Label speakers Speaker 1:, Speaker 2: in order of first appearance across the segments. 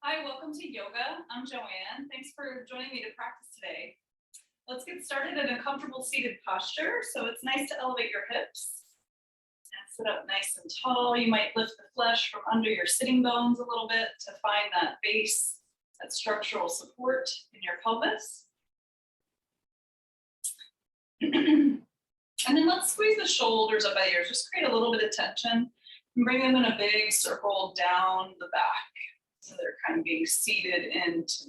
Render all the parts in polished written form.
Speaker 1: Hi, welcome to yoga. I'm Joanne. Thanks for joining me to practice today. Let's get started in a comfortable seated posture. So it's nice to elevate your hips and sit up nice and tall. You might lift the flesh from under your sitting bones a little bit to find that base, that structural support in your pelvis. And then let's squeeze the shoulders up by ears. Just create a little bit of tension and bring them in a big circle down the back. So they're kind of being seated into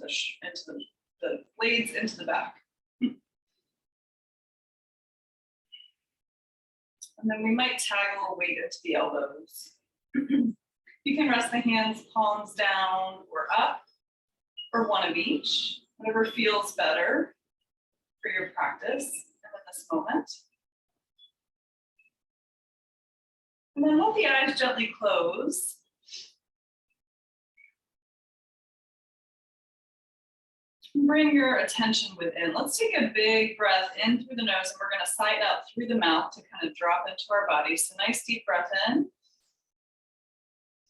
Speaker 1: the blades into the back. And then we might tag a little weight into the elbows. You can rest the hands, palms down or up, or one of each, whatever feels better for your practice and in this moment. And then let the eyes gently close. Bring your attention within. Let's take a big breath in through the nose, and we're going to sigh out through the mouth to kind of drop into our body. So nice deep breath in.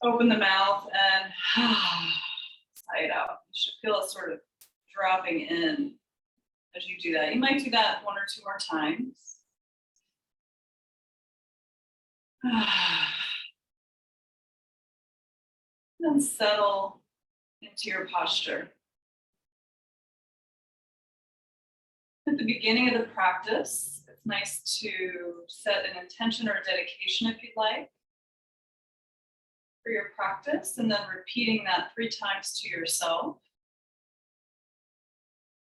Speaker 1: Open the mouth and sigh it out. You should feel it sort of dropping in as you do that. You might do that one or two more times. And settle into your posture. At the beginning of the practice, it's nice to set an intention or dedication if you'd like for your practice, and then repeating that 3 times to yourself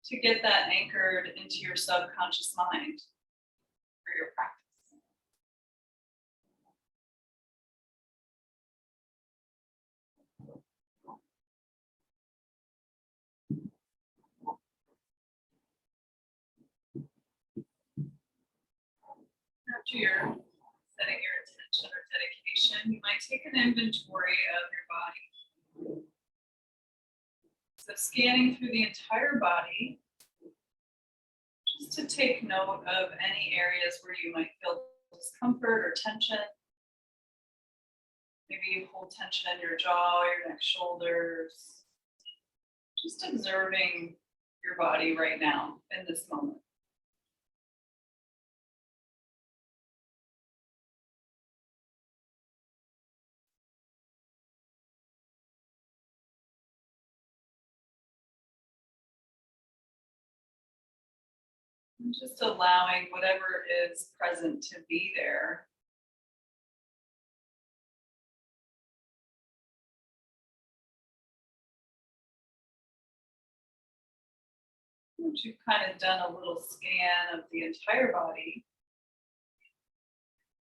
Speaker 1: to get that anchored into your subconscious mind for your practice. After you're setting your intention or dedication, you might take an inventory of your body. So scanning through the entire body, just to take note of any areas where you might feel discomfort or tension. Maybe you hold tension in your jaw, your neck, shoulders. Just observing your body right now in this moment. And just allowing whatever is present to be there. Once you've kind of done a little scan of the entire body,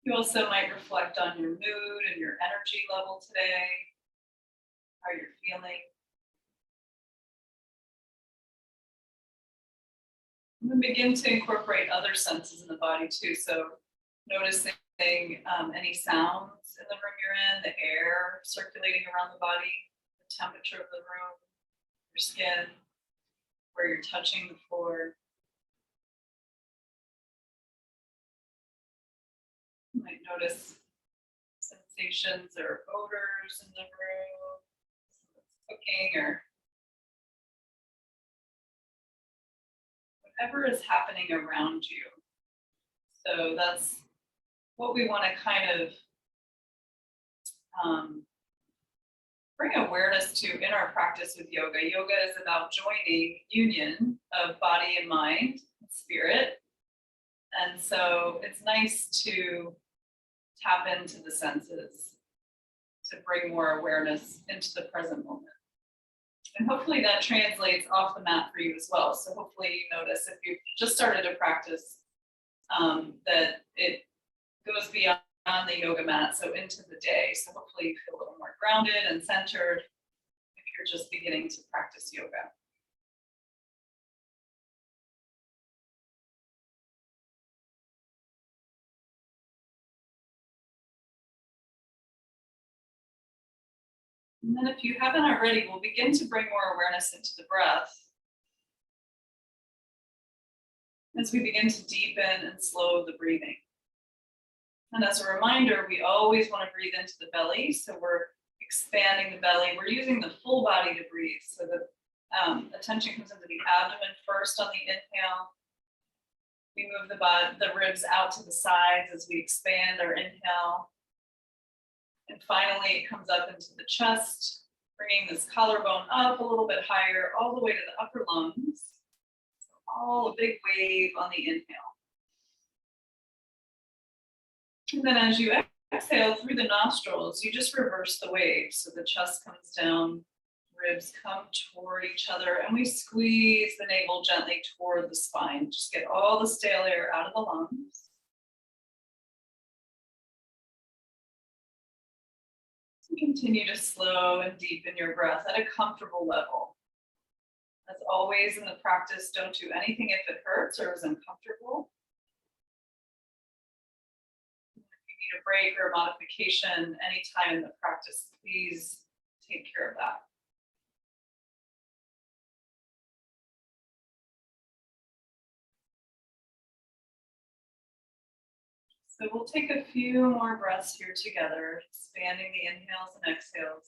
Speaker 1: you also might reflect on your mood and your energy level today, how you're feeling. And then begin to incorporate other senses in the body too. So noticing any sounds in the room you're in, the air circulating around the body, the temperature of the room, your skin, where you're touching the floor. You might notice sensations or odors in the room, cooking or whatever is happening around you. So that's what we want to kind of bring awareness to in our practice with yoga. Yoga is about joining union of body and mind, and spirit. And so it's nice to tap into the senses to bring more awareness into the present moment. And hopefully that translates off the mat for you as well. So hopefully you notice if you've just started to practice that it goes beyond the yoga mat, so into the day. So hopefully you feel a little more grounded and centered if you're just beginning to practice yoga. And then if you haven't already, we'll begin to bring more awareness into the breath as we begin to deepen and slow the breathing. And as a reminder, we always want to breathe into the belly. So we're expanding the belly. We're using the full body to breathe tension comes into the abdomen first on the inhale. We move the ribs out to the sides as we expand our inhale. And finally, it comes up into the chest, bringing this collarbone up a little bit higher, all the way to the upper lungs. So all a big wave on the inhale. And then as you exhale through the nostrils, you just reverse the wave. So the chest comes down, ribs come toward each other, and we squeeze the navel gently toward the spine. Just get all the stale air out of the lungs. Continue to slow and deepen your breath at a comfortable level. As always in the practice, don't do anything if it hurts or is uncomfortable. If you need a break or a modification anytime in the practice, please take care of that. So we'll take a few more breaths here together, expanding the inhales and exhales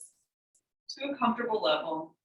Speaker 1: to a comfortable level.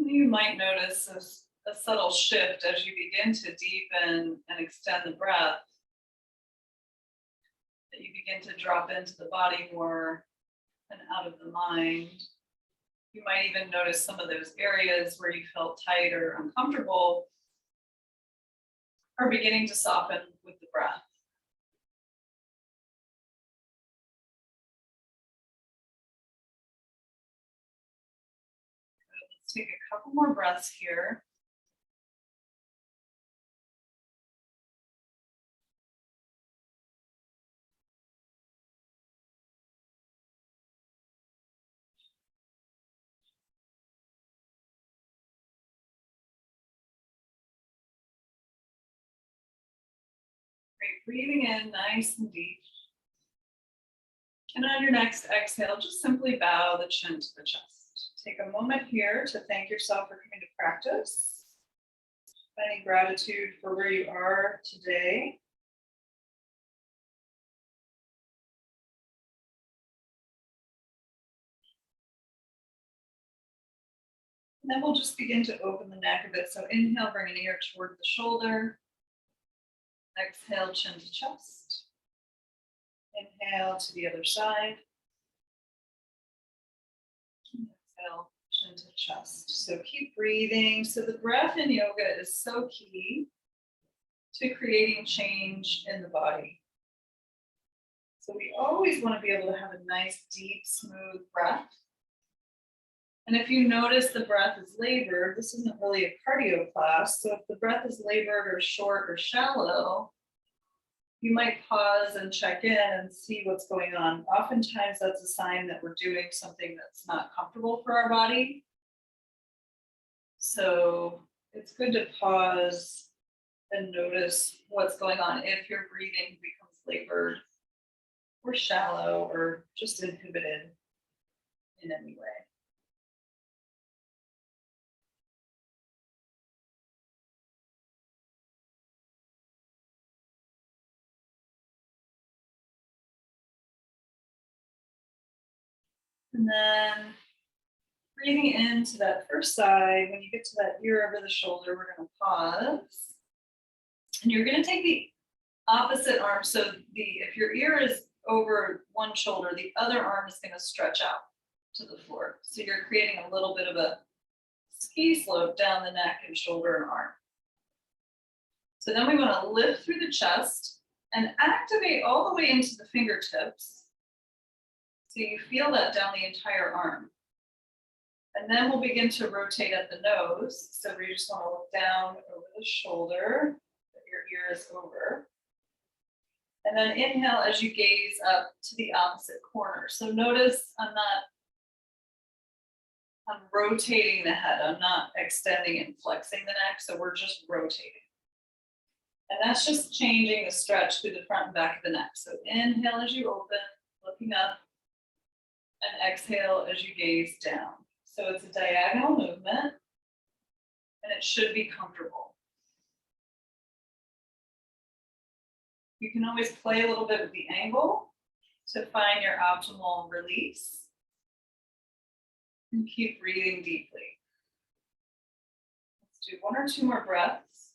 Speaker 1: You might notice a subtle shift as you begin to deepen and extend the breath, that you begin to drop into the body more and out of the mind. You might even notice some of those areas where you felt tight or uncomfortable are beginning to soften with the breath. Let's take a couple more breaths here. Great, breathing in nice and deep. And on your next exhale, just simply bow the chin to the chest. Take a moment here to thank yourself for coming to practice. Finding gratitude for where you are today. And then we'll just begin to open the neck a bit. So inhale, bring an ear toward the shoulder. Exhale, chin to chest. Inhale to the other side. Exhale, chin to chest. So keep breathing. So the breath in yoga is so key to creating change in the body. So we always want to be able to have a nice, deep, smooth breath. And if you notice the breath is labored, this isn't really a cardio class. So if the breath is labored or short or shallow, you might pause and check in and see what's going on. Oftentimes that's a sign that we're doing something that's not comfortable for our body. So it's good to pause and notice what's going on if your breathing becomes labored or shallow or just inhibited in any way. And then breathing into that first side, when you get to that ear over the shoulder, we're going to pause. And you're going to take the opposite arm. So if your ear is over one shoulder, the other arm is going to stretch out to the floor. So you're creating a little bit of a ski slope down the neck and shoulder and arm. So then we want to lift through the chest and activate all the way into the fingertips. So you feel that down the entire arm. And then we'll begin to rotate at the nose. So we just want to look down over the shoulder, that your ear is over. And then inhale as you gaze up to the opposite corner. So notice I'm rotating the head. I'm not extending and flexing the neck. So we're just rotating. And that's just changing the stretch through the front and back of the neck. So inhale as you open, looking up, and exhale as you gaze down. So it's a diagonal movement, and it should be comfortable. You can always play a little bit with the angle to find your optimal release. And keep breathing deeply. Let's do 1 or 2 more breaths.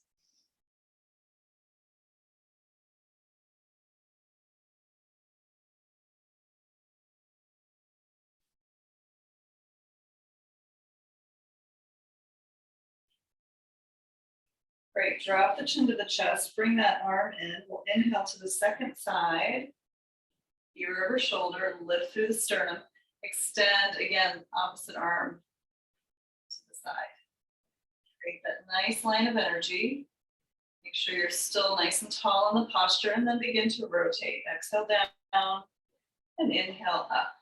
Speaker 1: Great, drop the chin to the chest, bring that arm in. We'll inhale to the second side, ear over shoulder, lift through the sternum, extend, again, opposite arm to the side. Create that nice line of energy. Make sure you're still nice and tall in the posture, and then begin to rotate. Exhale down and inhale up.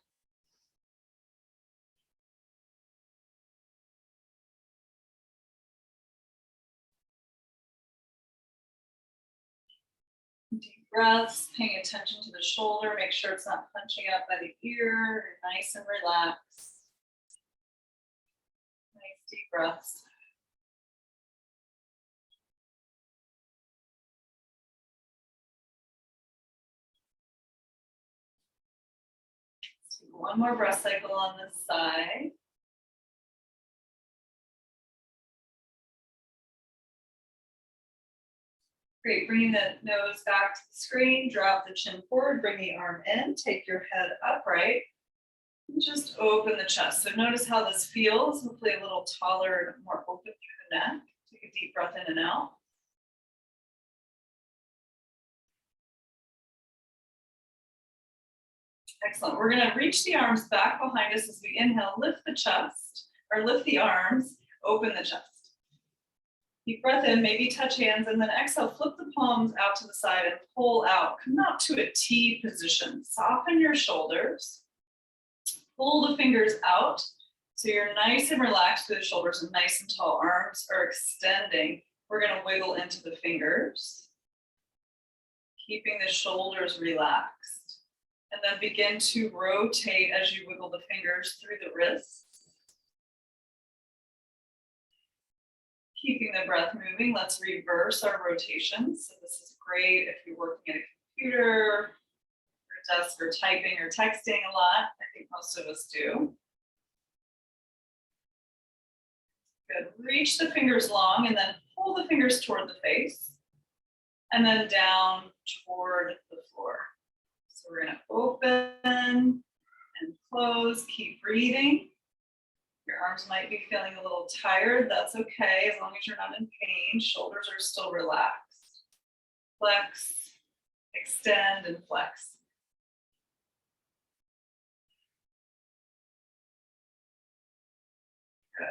Speaker 1: Deep breaths, paying attention to the shoulder. Make sure it's not punching up by the ear. You're nice and relaxed. Nice deep breaths. Let's do 1 more breath cycle on this side. Great, bringing the nose back to the screen, drop the chin forward, bring the arm in, take your head upright, and just open the chest. So notice how this feels, hopefully a little taller, more open through the neck. Take a deep breath in and out. Excellent, we're gonna reach the arms back behind us as we inhale, lift the chest, or lift the arms, open the chest. Deep breath in, maybe touch hands, and then exhale, flip the palms out to the side and pull out. Come out to a T position. Soften your shoulders. Pull the fingers out so you're nice and relaxed through the shoulders and nice and tall. Arms are extending. We're gonna wiggle into the fingers, keeping the shoulders relaxed. And then begin to rotate as you wiggle the fingers through the wrists. Keeping the breath moving, let's reverse our rotations. So this is great if you're working at a computer, or desk, or typing or texting a lot. I think most of us do. Good, reach the fingers long and then pull the fingers toward the face and then down toward the floor. So we're gonna open and close, keep breathing. Your arms might be feeling a little tired. That's okay, as long as you're not in pain. Shoulders are still relaxed. Flex, extend, and flex. Good.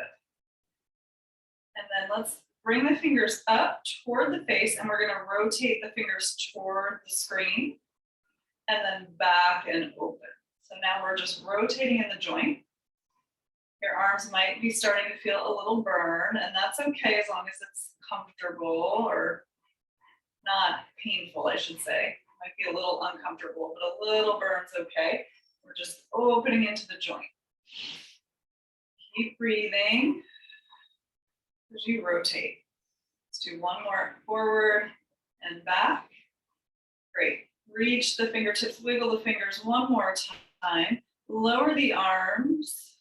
Speaker 1: And then let's bring the fingers up toward the face, and we're gonna rotate the fingers toward the screen, and then back and open. So now we're just rotating in the joint. Your arms might be starting to feel a little burn, and that's okay as long as it's comfortable or not painful, I should say. It might be a little uncomfortable, but a little burn's okay. We're just opening into the joint. Keep breathing as you rotate. Let's do 1 more forward and back. Great. Reach the fingertips, wiggle the fingers 1 more time. Lower the arms.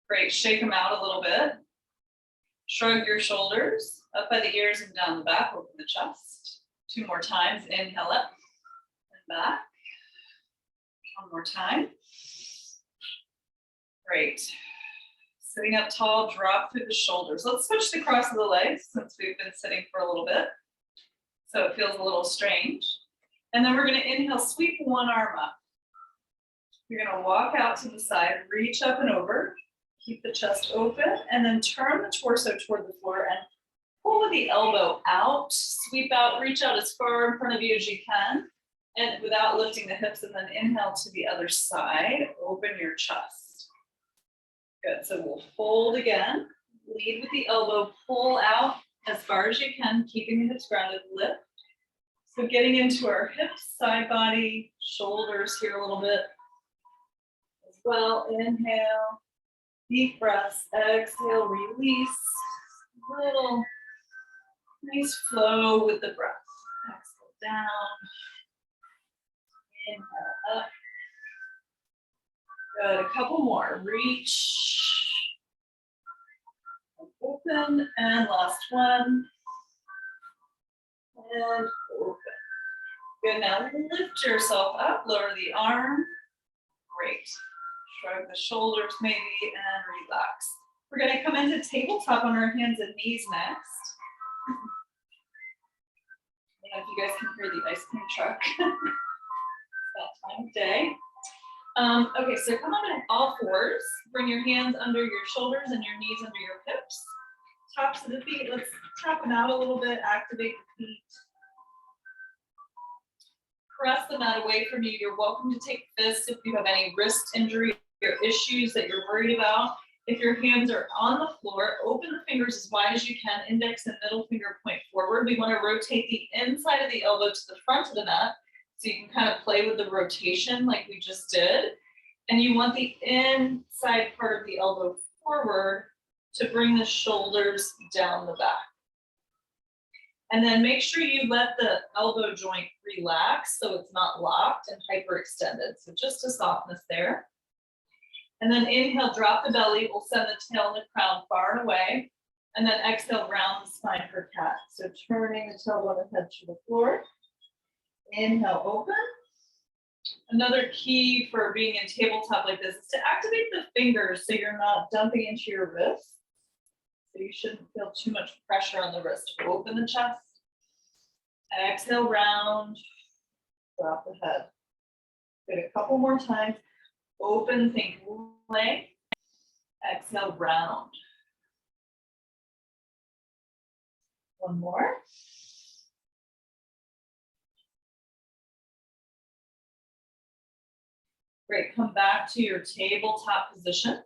Speaker 1: Great, shake them out a little bit. Shrug your shoulders up by the ears and down the back, open the chest. 2 more times, inhale up and back. 1 more time. Great. Sitting up tall, drop through the shoulders. Let's switch the cross of the legs since we've been sitting for a little bit. So it feels a little strange. And then we're gonna inhale, sweep 1 arm up. You're gonna walk out to the side, reach up and over. Keep the chest open and then turn the torso toward the floor and pull with the elbow out, sweep out, reach out as far in front of you as you can, and without lifting the hips, and then inhale to the other side, open your chest. Good, so we'll fold again, lead with the elbow, pull out as far as you can, keeping the hips grounded, lift. So getting into our hips, side body, shoulders here a little bit as well. Inhale, deep breaths, exhale, release. Little nice flow with the breath. Exhale down, inhale up. Good, a couple more. Reach, open, and last one. And open. Good, now lift yourself up, lower the arm. Great. Shrug the shoulders maybe and relax. We're gonna come into tabletop on our hands and knees next. I don't know if you guys can hear the ice cream truck. It's that time of day. Okay, so come on to all fours. Bring your hands under your shoulders and your knees under your hips. Tops of the feet, let's tap them out a little bit, activate the feet. Press the mat away from you. You're welcome to take fists if you have any wrist injury or issues that you're worried about. If your hands are on the floor, open the fingers as wide as you can, index and middle finger point forward. We want to rotate the inside of the elbow to the front of the mat, so you can kind of play with the rotation like we just did. And you want the inside part of the elbow forward to bring the shoulders down the back. And then make sure you let the elbow joint relax so it's not locked and hyperextended. So just a softness there. And then inhale, drop the belly. We'll send the tail and the crown far and away. And then exhale, round the spine for cat. So turning the tailbone of the head to the floor. Inhale, open. Another key for being in tabletop like this is to activate the fingers so you're not dumping into your wrists. So you shouldn't feel too much pressure on the wrist. Open the chest. Exhale, round. Drop the head. Good, a couple more times. Open, think leg. Exhale, round. One more. Great, come back to your tabletop position.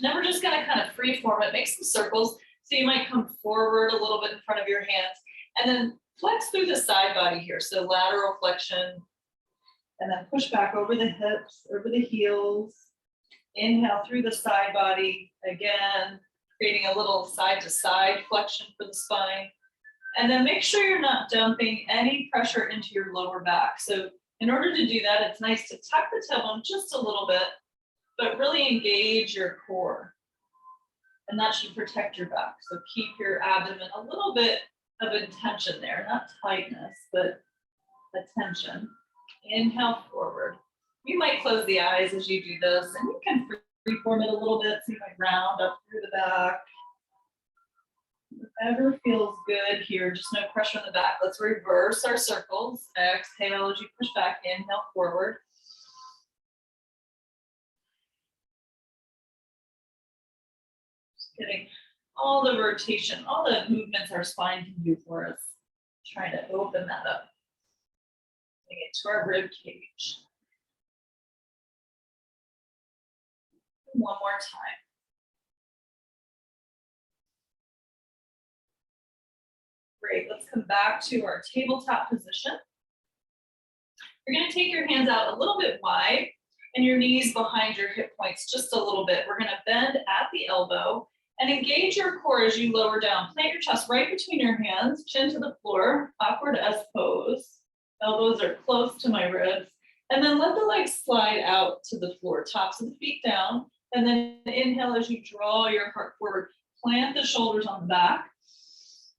Speaker 1: Now we're just gonna kind of free form it, make some circles. So you might come forward a little bit in front of your hands and then flex through the side body here. So lateral flexion, and then push back over the hips, over the heels. Inhale through the side body, again, creating a little side to side flexion for the spine. And then make sure you're not dumping any pressure into your lower back. So in order to do that, it's nice to tuck the tailbone just a little bit, but really engage your core. And that should protect your back. So keep your abdomen a little bit of intention there, not tightness, but attention. Inhale forward. You might close the eyes as you do this, and you can freeform it a little bit, so you might round up through the back. Whatever feels good here, just no pressure on the back. Let's reverse our circles. Exhale as you push back, inhale forward. Just getting all the rotation, all the movements our spine can do for us. Trying to open that up. Bring it to our rib cage. One more time. Great, let's come back to our tabletop position. You're gonna take your hands out a little bit wide and your knees behind your hip points just a little bit. We're gonna bend at the elbow and engage your core as you lower down. Plant your chest right between your hands, chin to the floor, awkward S pose. Elbows are close to my ribs. And then let the legs slide out to the floor, tops of the feet down. And then inhale as you draw your heart forward. Plant the shoulders on the back.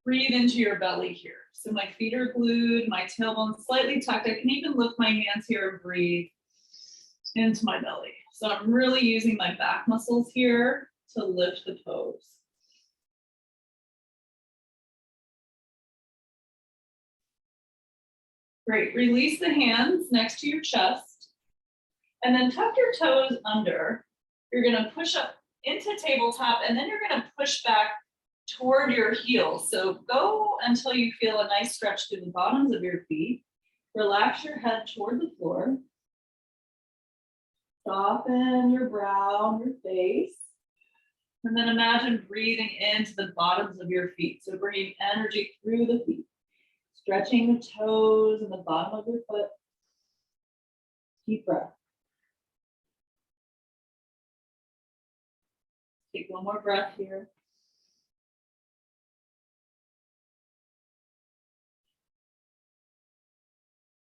Speaker 1: Breathe into your belly here. So my feet are glued, my tailbone slightly tucked. I can even lift my hands here and breathe into my belly. So I'm really using my back muscles here to lift the pose. Great, release the hands next to your chest and then tuck your toes under. You're gonna push up into tabletop, and then you're going to push back toward your heels. So go until you feel a nice stretch through the bottoms of your feet. Relax your head toward the floor. Soften your brow, your face. And then imagine breathing into the bottoms of your feet. So bringing energy through the feet. Stretching the toes and the bottom of your foot. Deep breath. Take one more breath here.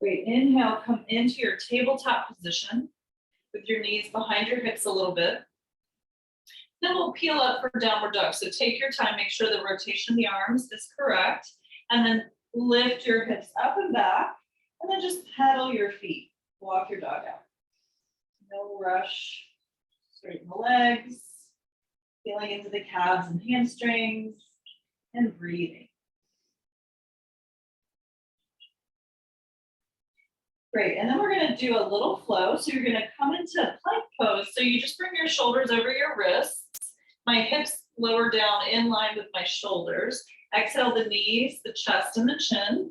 Speaker 1: Great. Inhale, come into your tabletop position with your knees behind your hips a little bit. Then we'll peel up for downward dog. So take your time, make sure the rotation of the arms is correct, and then lift your hips up and back, and then just pedal your feet. Walk your dog out. No rush. Straighten the legs, feeling into the calves and hamstrings, and breathing. Great, and then we're gonna do a little flow. So you're gonna come into plank pose. So you just bring your shoulders over your wrists. My hips lower down in line with my shoulders. Exhale the knees, the chest, and the chin.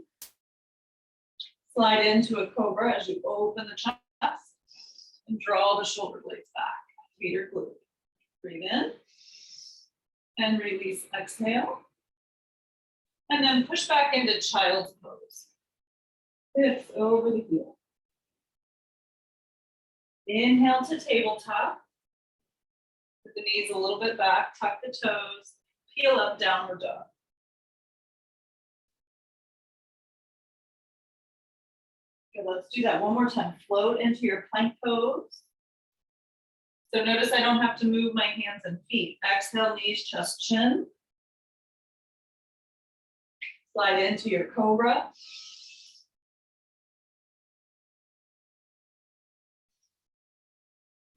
Speaker 1: Slide into a cobra as you open the chest and draw the shoulder blades back. Feet are glued. Breathe in and release, exhale. And then push back into child's pose. Hips over the heel. Inhale to tabletop. Put the knees a little bit back, tuck the toes, peel up, downward dog. Okay, let's do that one more time. Float into your plank pose. So notice I don't have to move my hands and feet. Exhale, knees, chest, chin. Slide into your cobra.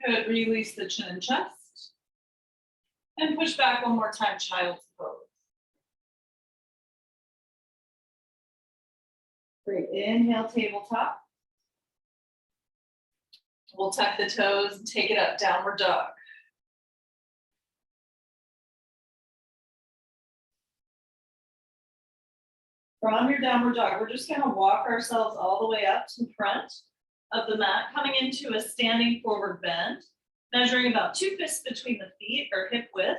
Speaker 1: Good, release the chin and chest. And push back one more time, child's pose. Great, inhale, tabletop. We'll tuck the toes and take it up, downward dog. From your downward dog, we're just gonna walk ourselves all the way up to the front of the mat, coming into a standing forward bend, measuring about 2 fists between the feet or hip width.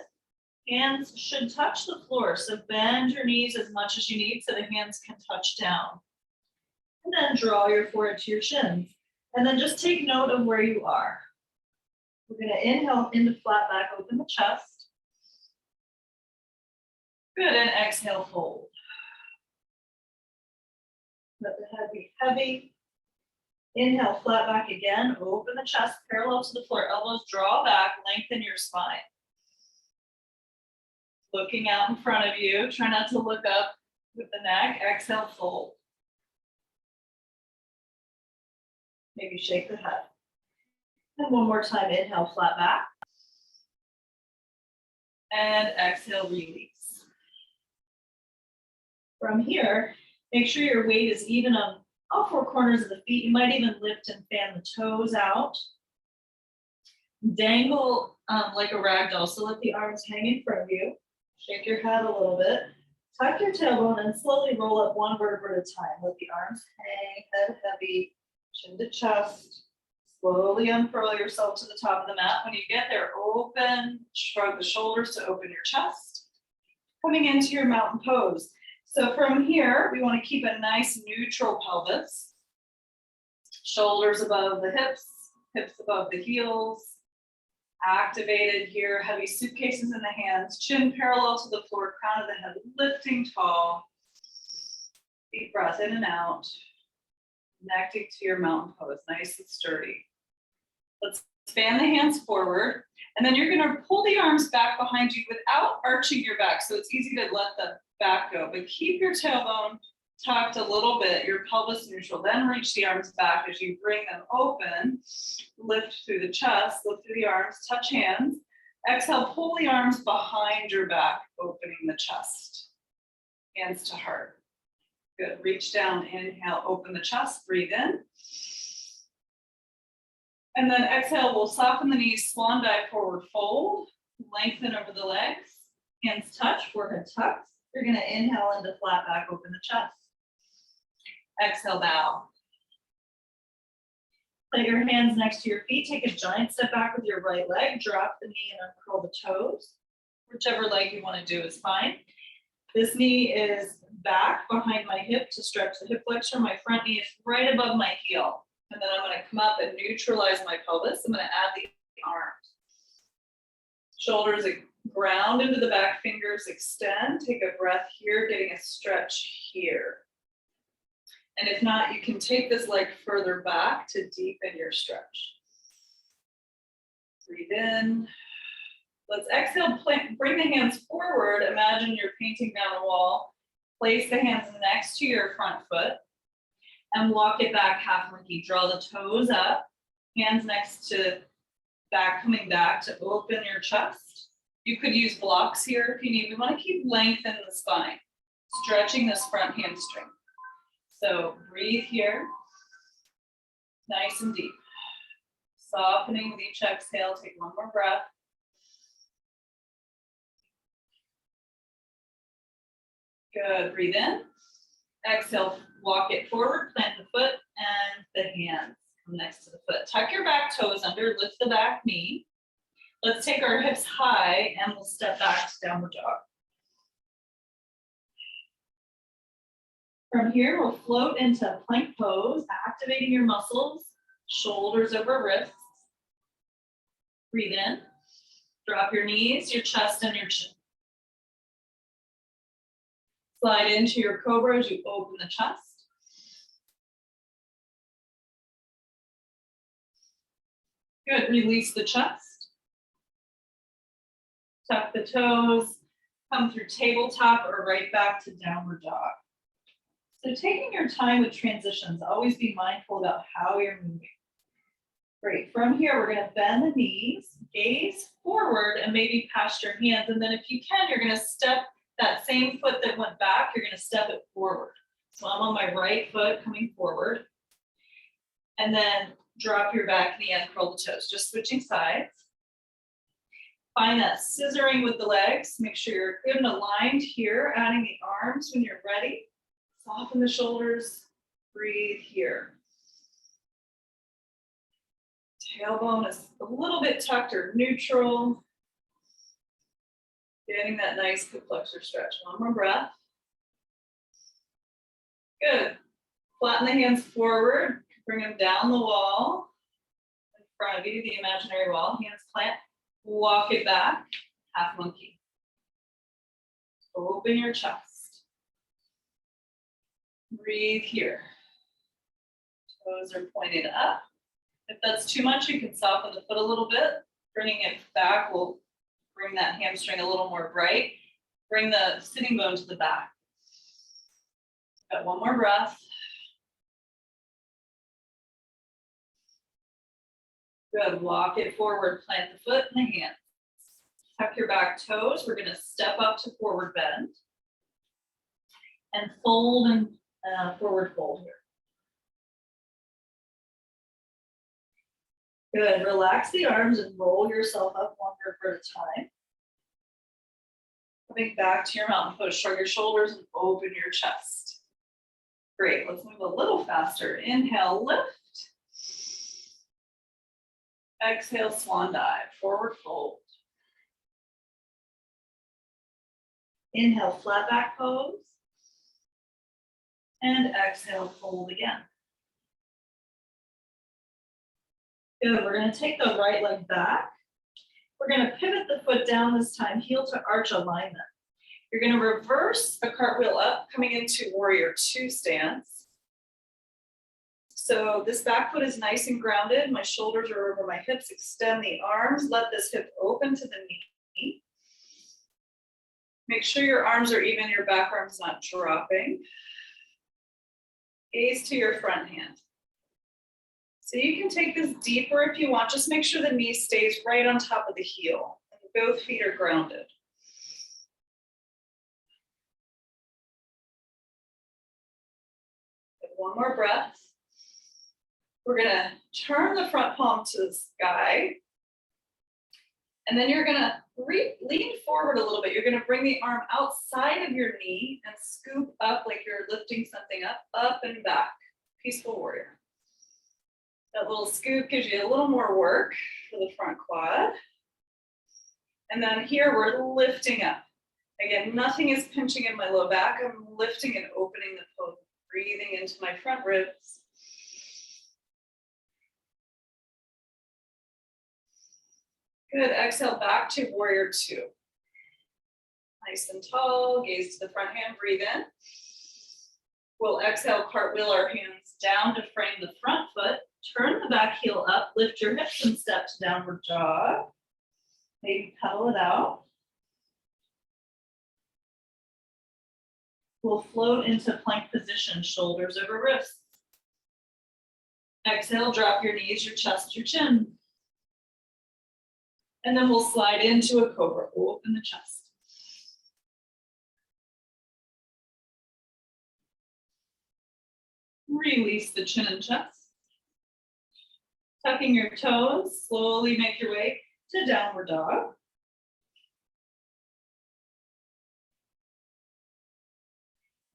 Speaker 1: Hands should touch the floor, so bend your knees as much as you need so the hands can touch down. And then draw your forehead to your shins. And then just take note of where you are. We're gonna inhale into flat back, open the chest. Good, and exhale, fold. Let the head be heavy. Inhale, flat back again, open the chest, parallel to the floor, elbows draw back, lengthen your spine. Looking out in front of you, try not to look up with the neck, exhale, fold. Maybe shake the head. And one more time, inhale, flat back. And exhale, release. From here, make sure your weight is even on all 4 corners of the feet. You might even lift and fan the toes out. Dangle like a rag doll. So let the arms hang in front of you. Shake your head a little bit. Tuck your tailbone and slowly roll up 1 vertebra at a time. Let the arms hang, head heavy, chin to chest. Slowly unfurl yourself to the top of the mat. When you get there, open, shrug the shoulders to open your chest. Coming into your mountain pose. So from here, we want to keep a nice neutral pelvis. Shoulders above the hips, hips above the heels. Activated here, heavy suitcases in the hands, chin parallel to the floor, crown of the head lifting tall. Deep breath in and out. Connecting to your mountain pose, nice and sturdy. Let's span the hands forward, and then you're gonna pull the arms back behind you without arching your back, so it's easy to let the back go, but keep your tailbone tucked a little bit, your pelvis neutral, then reach the arms back as you bring them open, lift through the chest, lift through the arms, touch hands, exhale, pull the arms behind your back, opening the chest, hands to heart. Good, reach down, inhale, open the chest, breathe in. And then exhale, we'll soften the knees, swan dive, forward fold. Lengthen over the legs. Hands touch, forehead tucks. You're going to inhale into flat back, open the chest. Exhale, bow. Put your hands next to your feet. Take a giant step back with your right leg. Drop the knee and uncurl the toes. Whichever leg you want to do is fine. This knee is back behind my hip to stretch the hip flexor. My front knee is right above my heel. And then I'm going to come up and neutralize my pelvis. I'm going to add the arms. Shoulders ground into the back, fingers extend. Take a breath here, getting a stretch here. And if not, you can take this leg further back to deepen your stretch. Breathe in. Let's exhale, bring the hands forward. Imagine you're painting down a wall. Place the hands next to your front foot and walk it back half monkey. Draw the toes up, hands next to back, coming back to open your chest. You could use blocks here if you need. We want to keep length in the spine, stretching this front hamstring. So breathe here, nice and deep. Softening with each exhale, take one more breath. Good, breathe in. Exhale, walk it forward, plant the foot and the hands come next to the foot. Tuck your back toes under, lift the back knee. Let's take our hips high and we'll step back to downward dog. From here, we'll float into plank pose, activating your muscles, shoulders over wrists. Breathe in, drop your knees, your chest, and your chin. Slide into your cobra as you open the chest. Good, release the chest. Tuck the toes, come through tabletop or right back to downward dog. So taking your time with transitions, always be mindful about how you're moving. Great, from here, we're gonna bend the knees, gaze forward and maybe past your hands. And then if you can, you're gonna step that same foot that went back, you're gonna step it forward. So I'm on my right foot coming forward. And then drop your back knee and curl the toes, just switching sides. Find that scissoring with the legs. Make sure you're good and aligned here, adding the arms when you're ready. Soften the shoulders, breathe here. Tailbone is a little bit tucked or neutral. Getting that nice hip flexor stretch. One more breath. Good. Flatten the hands forward. Bring them down the wall. In front of you, the imaginary wall. Hands plant. Walk it back. Half monkey. Open your chest. Breathe here. Toes are pointed up. If that's too much, you can soften the foot a little bit. Bringing it back will bring that hamstring a little more bright. Bring the sitting bone to the back. Got one more breath. Good, walk it forward, plant the foot and the hands. Tuck your back toes. We're gonna step up to forward bend. And fold and forward fold here. Good, relax the arms and roll yourself up one vertebra at a time. Coming back to your mountain pose, shrug your shoulders and open your chest. Great, let's move a little faster. Inhale, lift. Exhale, swan dive, forward fold. Inhale, flat back pose. And exhale, fold again. Good, we're gonna take the right leg back. We're gonna pivot the foot down this time, heel to arch alignment. You're gonna reverse a cartwheel up, coming into warrior two stance. So this back foot is nice and grounded. My shoulders are over my hips. Extend the arms. Let this hip open to the knee. Make sure your arms are even, your back arm's not dropping. Gaze to your front hand. So you can take this deeper if you want. Just make sure the knee stays right on top of the heel. And both feet are grounded. One more breath. We're gonna turn the front palm to the sky. And then you're gonna lean forward a little bit. You're gonna bring the arm outside of your knee and scoop up like you're lifting something up and back. Peaceful warrior. That little scoop gives you a little more work for the front quad. And then here we're lifting up. Again, nothing is pinching in my low back. I'm lifting and opening the pose, breathing into my front ribs. Good, exhale back to warrior two. Nice and tall, gaze to the front hand, breathe in. We'll exhale, cartwheel our hands down to frame the front foot. Turn the back heel up, lift your hips and step to downward dog. Maybe pedal it out. We'll float into plank position, shoulders over wrists. Exhale, drop your knees, your chest, your chin. And then we'll slide into a cobra, open the chest. Release the chin and chest. Tucking your toes, slowly make your way to downward dog.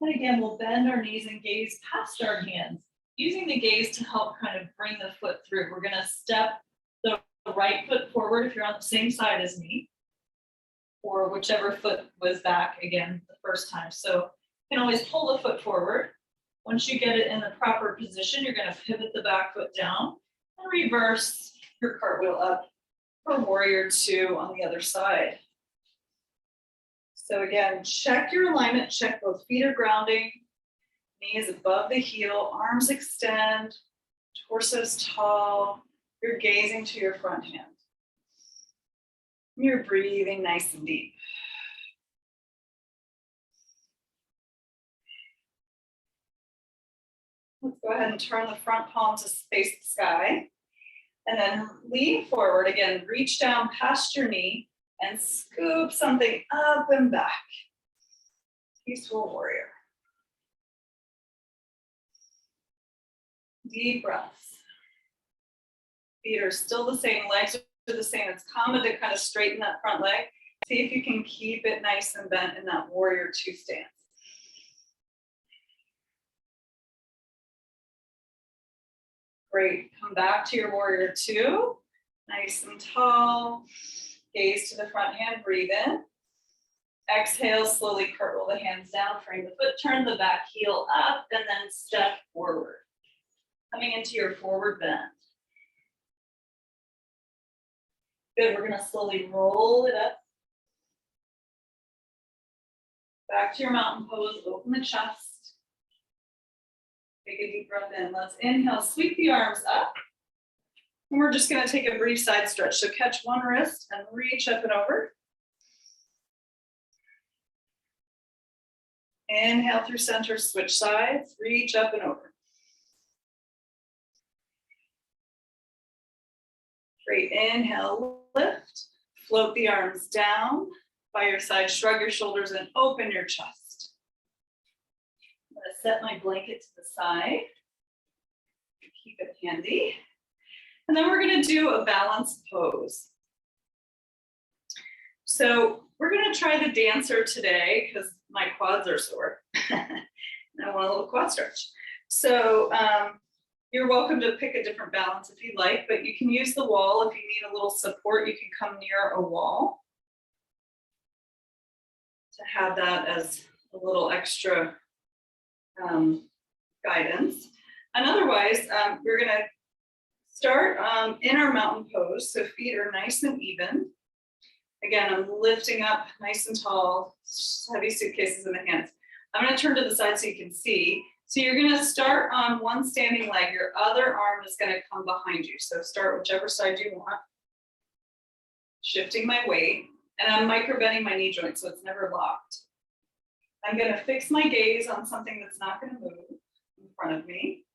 Speaker 1: And again, we'll bend our knees and gaze past our hands, using the gaze to help kind of bring the foot through. We're gonna step the right foot forward if you're on the same side as me, or whichever foot was back again the first time. So you can always pull the foot forward. Once you get it in the proper position, you're gonna pivot the back foot down and reverse your cartwheel up for warrior two on the other side. So again, check your alignment, check both feet are grounding, knees above the heel, arms extend, torso's tall, you're gazing to your front hand. You're breathing nice and deep. Let's go ahead and turn the front palm to face the sky. And then lean forward, again, reach down past your knee and scoop something up and back. Peaceful warrior. Deep breaths. Feet are still the same, legs are the same. It's common to kind of straighten that front leg. See if you can keep it nice and bent in that warrior two stance. Great, come back to your warrior two. Nice and tall. Gaze to the front hand, breathe in. Exhale, slowly cartwheel the hands down, frame the foot, turn the back heel up, and then step forward. Coming into your forward bend. Good, we're gonna slowly roll it up. Back to your mountain pose, open the chest. Take a deep breath in. Let's inhale, sweep the arms up. And we're just gonna take a brief side stretch. So catch one wrist and reach up and over. Inhale through center, switch sides, reach up and over. Great, inhale, lift. Float the arms down by your side, shrug your shoulders and open your chest. I'm gonna set my blanket to the side. Keep it handy. And then we're gonna do a balanced pose. So we're gonna try the dancer today because my quads are sore. And I want a little quad stretch. So you're welcome to pick a different balance if you like, but you can use the wall. If you need a little support, you can come near a wall to have that as a little extra guidance. And otherwise, we're gonna start in our mountain pose. So feet are nice and even. Again, I'm lifting up nice and tall, heavy suitcases in the hands. I'm gonna turn to the side so you can see. So you're gonna start on one standing leg. Your other arm is gonna come behind you. So start whichever side you want. Shifting my weight, and I'm micro bending my knee joint so it's never locked. I'm gonna fix my gaze on something that's not gonna move in front of me.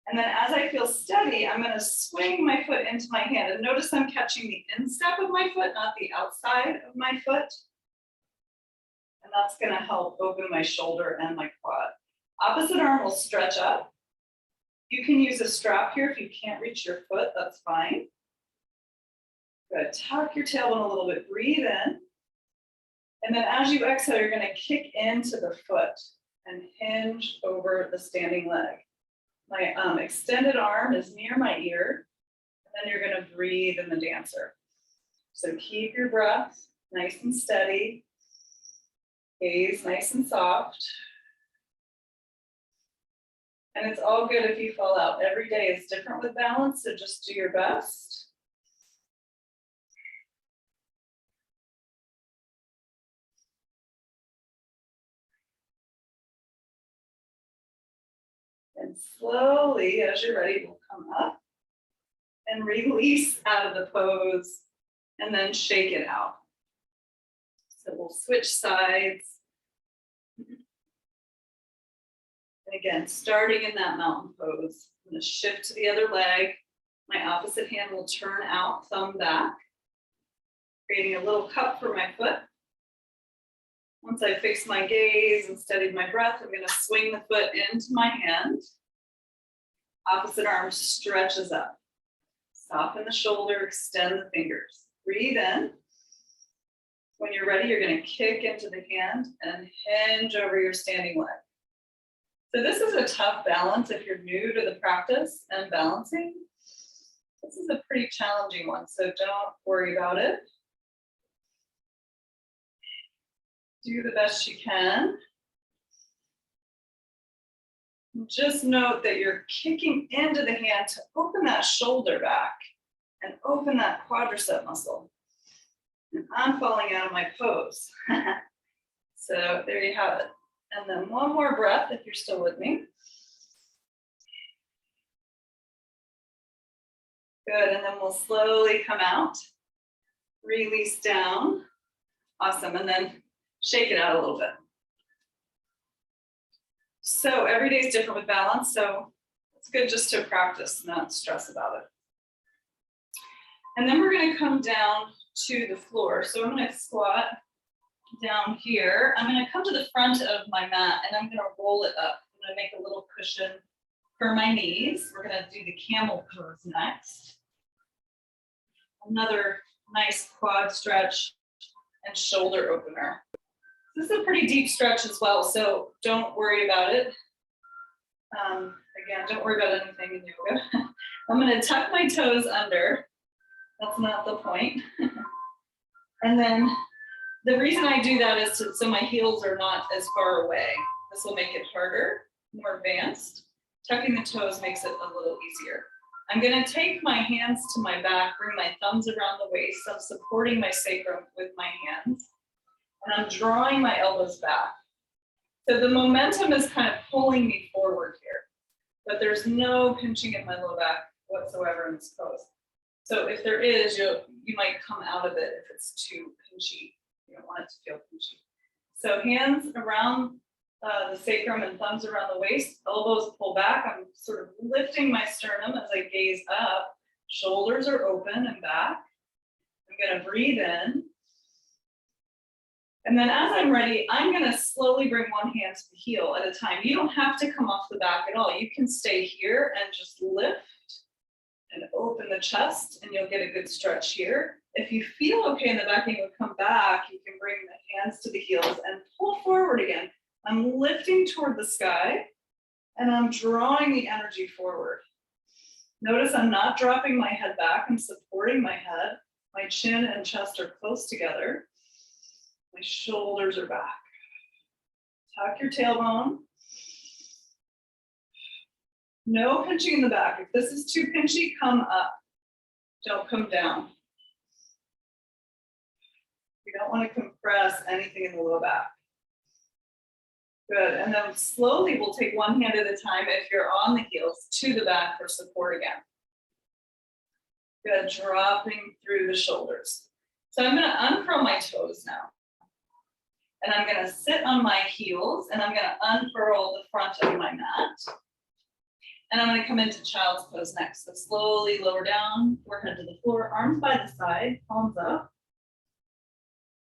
Speaker 1: And then as I feel steady, I'm gonna swing my foot into my hand. And notice I'm catching the instep of my foot, not the outside of my foot. And that's gonna help open my shoulder and my quad. Opposite arm will stretch up. You can use a strap here if you can't reach your foot, that's fine. Good. Tuck your tailbone a little bit. Breathe in. And then as you exhale, you're going to kick into the foot and hinge over the standing leg. My extended arm is near my ear. And then you're going to breathe in the dancer. So keep your breath nice and steady. Gaze nice and soft. And it's all good if you fall out. Every day is different with balance, so just do your best. And slowly, as you're ready, we'll come up and release out of the pose and then shake it out. So we'll switch sides. And again, starting in that mountain pose, I'm going to shift to the other leg. My opposite hand will turn out, thumb back, creating a little cup for my foot. Once I fix my gaze and steadied my breath, I'm going to swing the foot into my hand. Opposite arm stretches up. Soften the shoulder, extend the fingers. Breathe in. When you're ready, you're going to kick into the hand and hinge over your standing leg. So this is a tough balance if you're new to the practice and balancing. This is a pretty challenging one, so don't worry about it. Do the best you can. Just note that you're kicking into the hand to open that shoulder back and open that quadricep muscle. And I'm falling out of my pose. So there you have it. And then one more breath if you're still with me. Good, and then we'll slowly come out. Release down. Awesome, and then shake it out a little bit. So every day is different with balance, so it's good just to practice, not stress about it. And then we're gonna come down to the floor. So I'm gonna squat down here. I'm gonna come to the front of my mat and I'm gonna roll it up. I'm gonna make a little cushion for my knees. We're gonna do the Camel Pose next. Another nice quad stretch and shoulder opener. This is a pretty deep stretch as well, so don't worry about it. Again, don't worry about anything in yoga. I'm gonna tuck my toes under. That's not the point. And then the reason I do that is so my heels are not as far away. This will make it harder, more advanced. Tucking the toes makes it a little easier. I'm gonna take my hands to my back, bring my thumbs around the waist. I'm supporting my sacrum with my hands. And I'm drawing my elbows back. So the momentum is kind of pulling me forward here, but there's no pinching in my low back whatsoever in this pose. So if there is, you might come out of it if it's too pinchy. You don't want it to feel pinchy. So hands around the sacrum and thumbs around the waist, elbows pull back. I'm sort of lifting my sternum as I gaze up. Shoulders are open and back. I'm gonna breathe in. And then as I'm ready, I'm gonna slowly bring one hand to the heel at a time. You don't have to come off the back at all. You can stay here and just lift and open the chest and you'll get a good stretch here. If you feel okay in the back and you come back, you can bring the hands to the heels and pull forward again. I'm lifting toward the sky and I'm drawing the energy forward. Notice I'm not dropping my head back, I'm supporting my head. My chin and chest are close together. My shoulders are back. Tuck your tailbone. No pinching in the back. If this is too pinchy, come up. Don't come down. You don't want to compress anything in the low back. Good, and then slowly we'll take one hand at a time if you're on the heels to the back for support again. Good, dropping through the shoulders. So I'm gonna uncurl my toes now. And I'm gonna sit on my heels and I'm gonna unfurl the front of my mat. And I'm gonna come into child's pose next. So slowly lower down, forehead to the floor, arms by the side, palms up.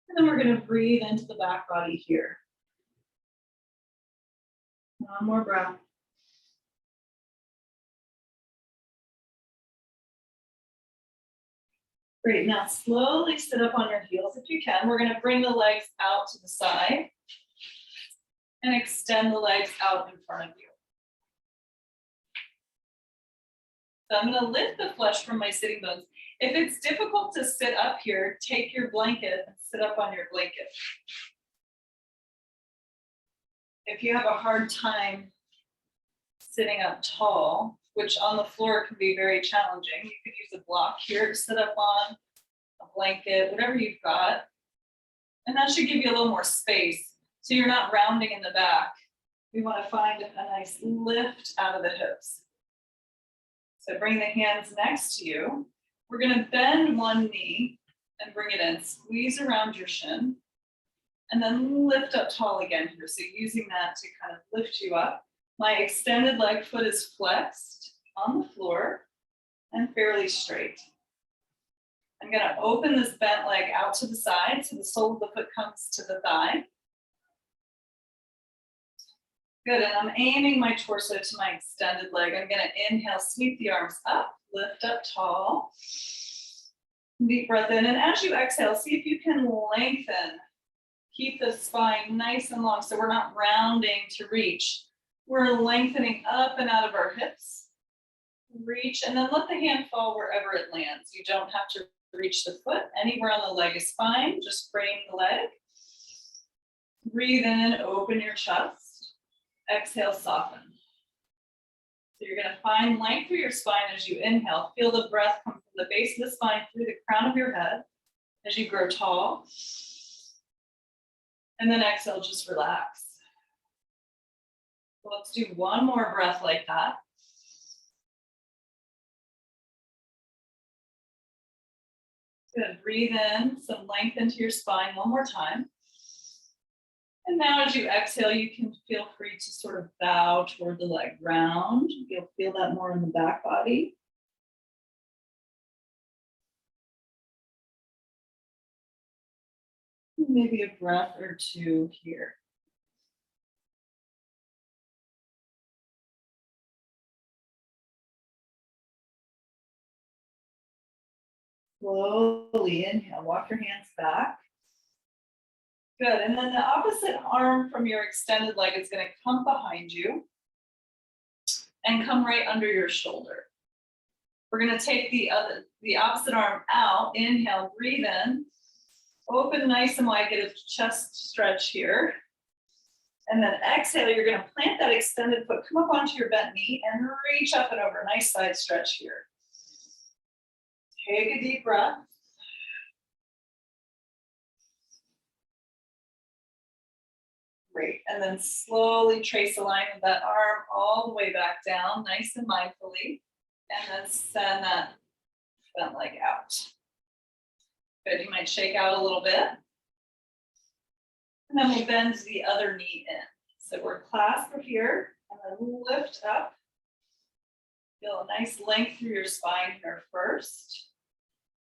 Speaker 1: And then we're gonna breathe into the back body here. One more breath. Great, now slowly sit up on your heels if you can. We're gonna bring the legs out to the side and extend the legs out in front of you. So I'm gonna lift the flesh from my sitting bones. If it's difficult to sit up here, take your blanket and sit up on your blanket. If you have a hard time sitting up tall, which on the floor can be very challenging, you could use a block here to sit up on, a blanket, whatever you've got. And that should give you a little more space so you're not rounding in the back. We want to find a nice lift out of the hips. So bring the hands next to you. We're going to bend one knee and bring it in, squeeze around your shin, and then lift up tall again here. So using that to kind of lift you up. My extended leg foot is flexed on the floor and fairly straight. I'm going to open this bent leg out to the side so the sole of the foot comes to the thigh. Good, and I'm aiming my torso to my extended leg. I'm going to inhale, sweep the arms up, lift up tall. Deep breath in, and as you exhale, see if you can lengthen. Keep the spine nice and long so we're not rounding to reach. We're lengthening up and out of our hips. Reach, and then let the hand fall wherever it lands. You don't have to reach the foot. Anywhere on the leg is fine. Just frame the leg. Breathe in, open your chest. Exhale, soften. So you're going to find length through your spine as you inhale. Feel the breath come from the base of the spine through the crown of your head as you grow tall. And then exhale, just relax. So let's do one more breath like that. Good, breathe in, some length into your spine one more time. And now as you exhale, you can feel free to sort of bow toward the leg round. You'll feel that more in the back body. Maybe a breath or two here. Slowly inhale, walk your hands back. Good, and then the opposite arm from your extended leg is going to come behind you and come right under your shoulder. We're going to take the opposite arm out. Inhale, breathe in. Open nice and wide, get a chest stretch here. And then exhale, you're going to plant that extended foot, come up onto your bent knee and reach up and over. Nice side stretch here. Take a deep breath. Great, and then slowly trace a line with that arm all the way back down, nice and mindfully. And then send that bent leg out. Good, you might shake out a little bit. And then we'll bend the other knee in. So we're clasped here, and then lift up. Feel a nice length through your spine here first.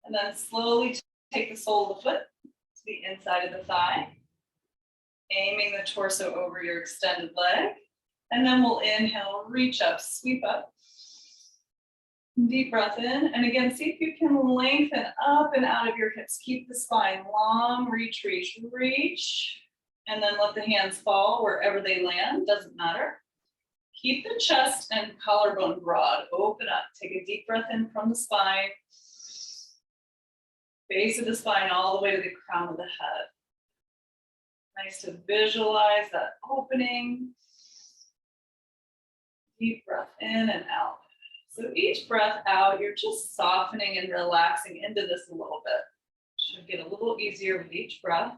Speaker 1: And then slowly take the sole of the foot to the inside of the thigh. Aiming the torso over your extended leg. And then we'll inhale, reach up, sweep up. Deep breath in. And again, see if you can lengthen up and out of your hips. Keep the spine long, reach, reach, reach. And then let the hands fall wherever they land, doesn't matter. Keep the chest and collarbone broad, open up. Take a deep breath in from the spine. Base of the spine all the way to the crown of the head. Nice to visualize that opening. Deep breath in and out. So each breath out, you're just softening and relaxing into this a little bit. Should get a little easier with each breath.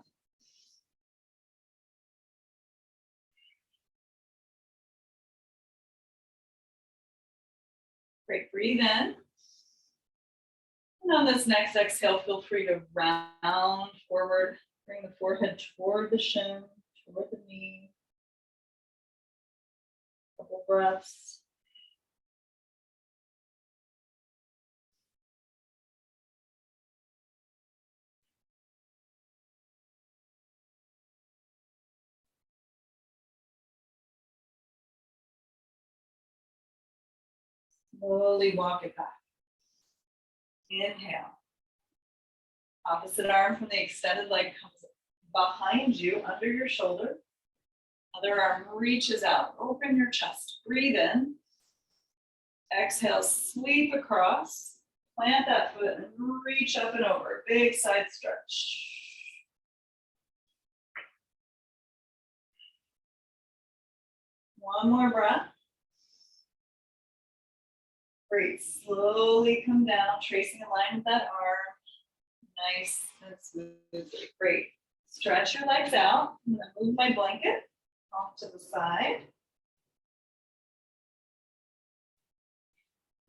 Speaker 1: Great, breathe in. And on this next exhale, feel free to round forward. Bring the forehead toward the shin, toward the knee. Couple breaths. Slowly walk it back. Inhale. Opposite arm from the extended leg comes behind you, under your shoulder. Other arm reaches out. Open your chest. Breathe in. Exhale, sweep across. Plant that foot and reach up and over. Big side stretch. One more breath. Great. Slowly come down, tracing a line with that arm. Nice and smooth. Great. Stretch your legs out. I'm going to move my blanket off to the side.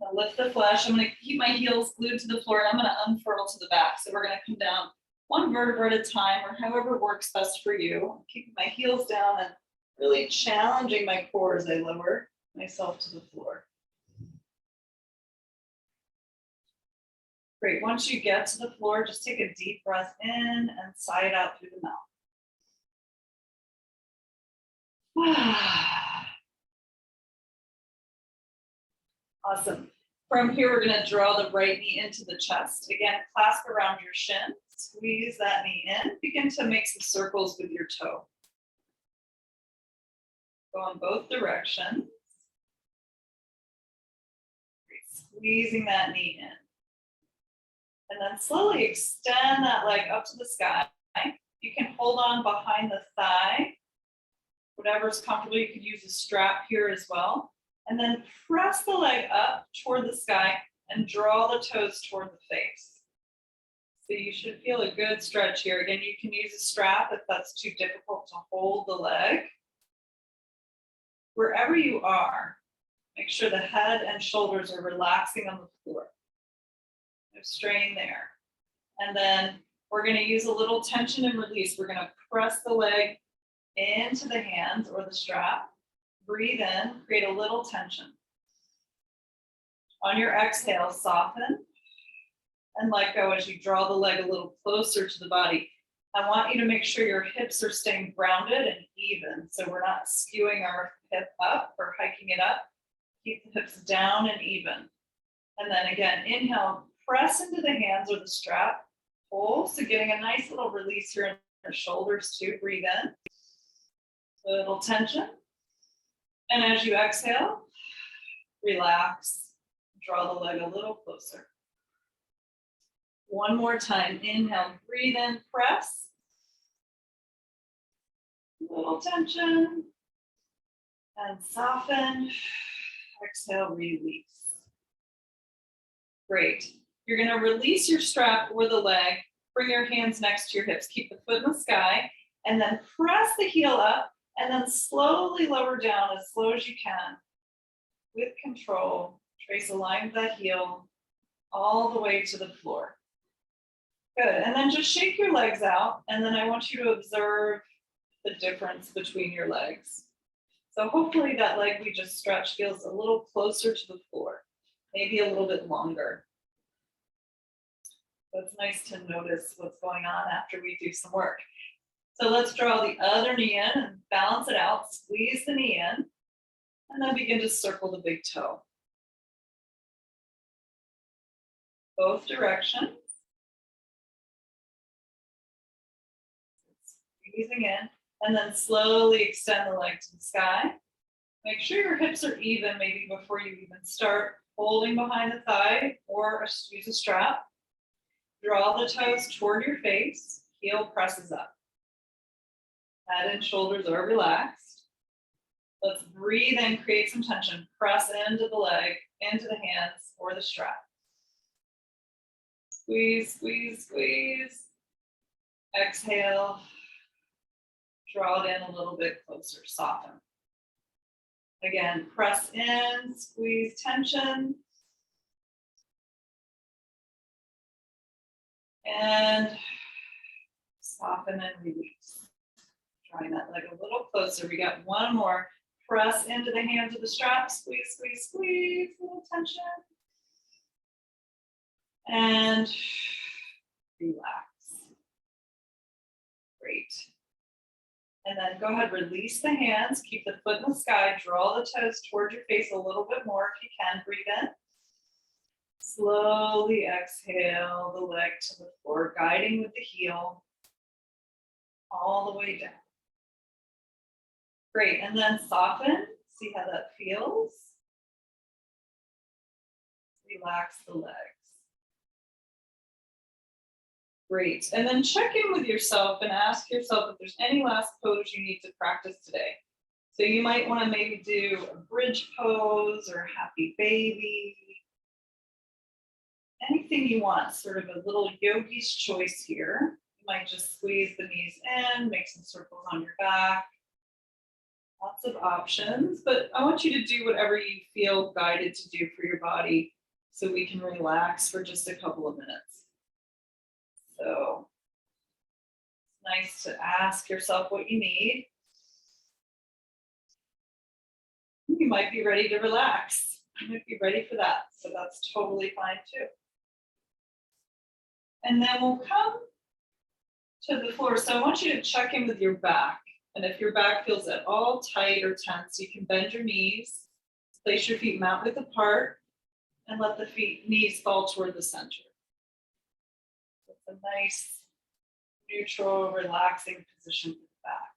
Speaker 1: Now lift the flesh. I'm going to keep my heels glued to the floor and I'm going to unfurl to the back. So we're going to come down one vertebra at a time or however works best for you. I'm keeping my heels down and really challenging my core as I lower myself to the floor. Great. Once you get to the floor, just take a deep breath in and sigh it out through the mouth. Awesome. From here, we're going to draw the right knee into the chest. Again, clasp around your shin. Squeeze that knee in. Begin to make some circles with your toe. Go in both directions. Squeezing that knee in. And then slowly extend that leg up to the sky. You can hold on behind the thigh. Whatever's comfortable, you could use a strap here as well. And then press the leg up toward the sky and draw the toes toward the face. So you should feel a good stretch here. Again, you can use a strap if that's too difficult to hold the leg. Wherever you are, make sure the head and shoulders are relaxing on the floor. No strain there. And then we're going to use a little tension and release. We're going to press the leg into the hands or the strap. Breathe in, create a little tension. On your exhale, soften and let go as you draw the leg a little closer to the body. I want you to make sure your hips are staying grounded and even, so we're not skewing our hip up or hiking it up. Keep the hips down and even. And then again, inhale, press into the hands or the strap. Pull, so getting a nice little release here in your shoulders too. Breathe in. A little tension. And as you exhale, relax. Draw the leg a little closer. One more time. Inhale, breathe in, press. A little tension. And soften. Exhale, release. Great. You're going to release your strap or the leg. Bring your hands next to your hips. Keep the foot in the sky. And then press the heel up. And then slowly lower down as slow as you can. With control, trace a line with that heel all the way to the floor. Good. And then just shake your legs out. And then I want you to observe the difference between your legs. So hopefully that leg we just stretched feels a little closer to the floor, maybe a little bit longer. So it's nice to notice what's going on after we do some work. So let's draw the other knee in and balance it out. Squeeze the knee in, and then begin to circle the big toe. Both directions. Squeezing in, and then slowly extend the leg to the sky. Make sure your hips are even maybe before you even start. Holding behind the thigh or use a strap. Draw the toes toward your face. Heel presses up. Head and shoulders are relaxed. Let's breathe in, create some tension. Press into the leg, into the hands or the strap. Squeeze, squeeze, squeeze. Exhale. Draw it in a little bit closer, soften. Again, press in, squeeze, tension. And soften and release. Drawing that leg a little closer. We got one more. Press into the hands of the strap. Squeeze, squeeze, squeeze. A little tension. And relax. Great. And then go ahead, release the hands. Keep the foot in the sky. Draw the toes toward your face a little bit more if you can. Breathe in. Slowly exhale the leg to the floor, guiding with the heel all the way down. Great, and then soften. See how that feels. Relax the legs. Great, and then check in with yourself and ask yourself if there's any last pose you need to practice today. So you might want to maybe do a bridge pose or happy baby. Anything you want, sort of a little yogi's choice here. You might just squeeze the knees in, make some circles on your back. Lots of options, but I want you to do whatever you feel guided to do for your body so we can relax for just a couple of minutes. So it's nice to ask yourself what you need. You might be ready to relax. You might be ready for that. So that's totally fine too. And then we'll come to the floor. So I want you to check in with your back. And if your back feels at all tight or tense, you can bend your knees, place your feet mat width apart, and let the knees fall toward the center. It's a nice, neutral, relaxing position for the back.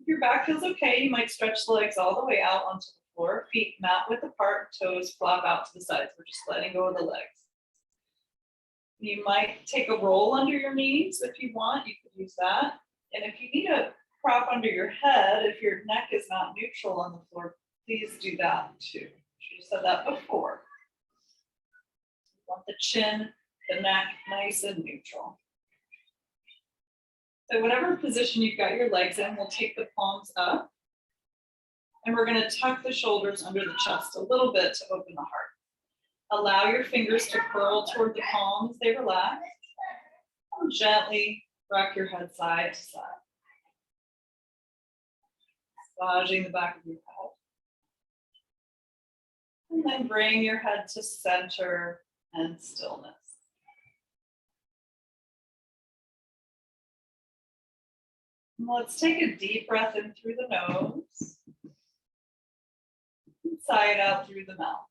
Speaker 1: If your back feels okay, you might stretch the legs all the way out onto the floor, feet mat width apart, toes flop out to the sides. We're just letting go of the legs. You might take a roll under your knees if you want, you could use that. And if you need a prop under your head, if your neck is not neutral on the floor, please do that too. She said that before. You want the chin, the neck nice and neutral. So whatever position you've got your legs in, we'll take the palms up. And we're going to tuck the shoulders under the chest a little bit to open the heart. Allow your fingers to curl toward the palms, they relax. And gently rock your head side to side. Massaging the back of your head. And then bring your head to center and stillness. And let's take a deep breath in through the nose. And sigh it out through the mouth.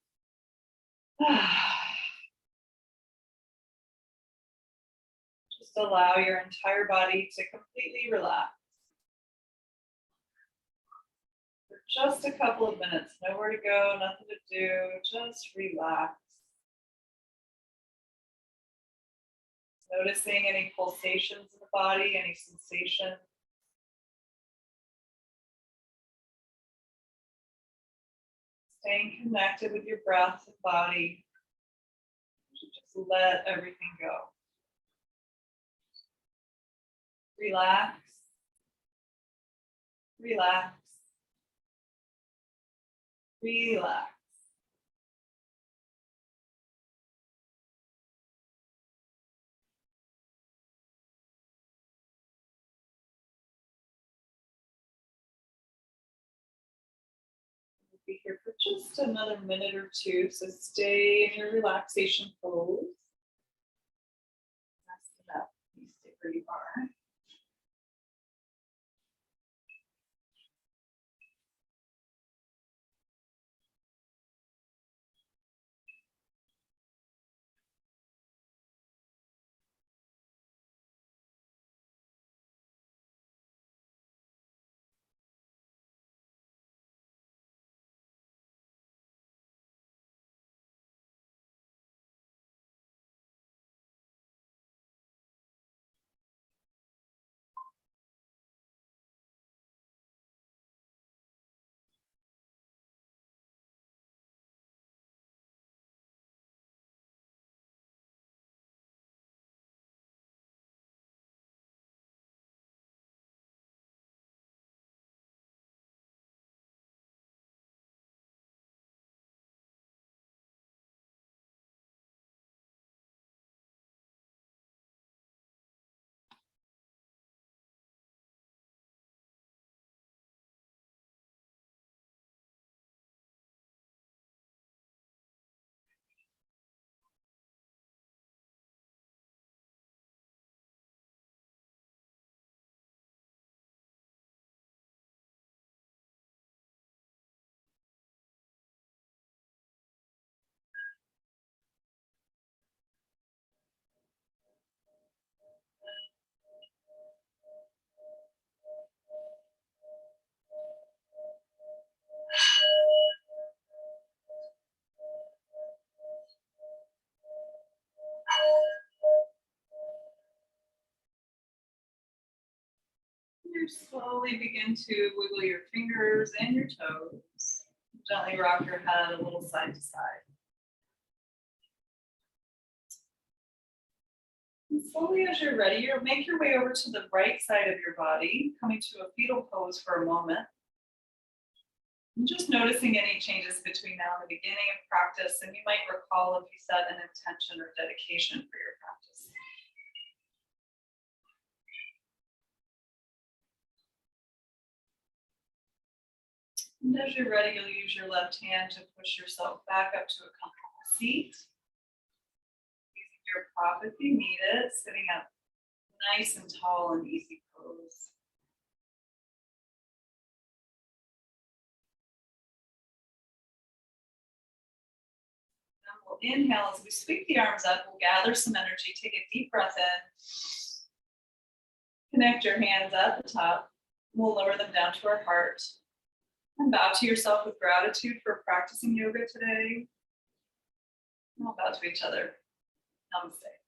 Speaker 1: Just allow your entire body to completely relax. For just a couple of minutes, nowhere to go, nothing to do, just relax. Noticing any pulsations in the body, any sensation. Staying connected with your breath and body. Just let everything go. Relax. Relax. Relax. We'll be here for just another minute or two, so stay in your relaxation pose. That's enough. You stay where you are. Slowly begin to wiggle your fingers and your toes. Gently rock your head a little side to side. And slowly, as you're ready, you'll make your way over to the right side of your body, coming to a fetal pose for a moment. And just noticing any changes between now and the beginning of practice, and you might recall if you set an intention or dedication for your practice. And as you're ready, you'll use your left hand to push yourself back up to a comfortable seat. Using your prop if you need it, sitting up nice and tall and easy pose. And we'll inhale as we sweep the arms up. We'll gather some energy. Take a deep breath in. Connect your hands at the top. We'll lower them down to our heart. And bow to yourself with gratitude for practicing yoga today. And we'll bow to each other. Namaste.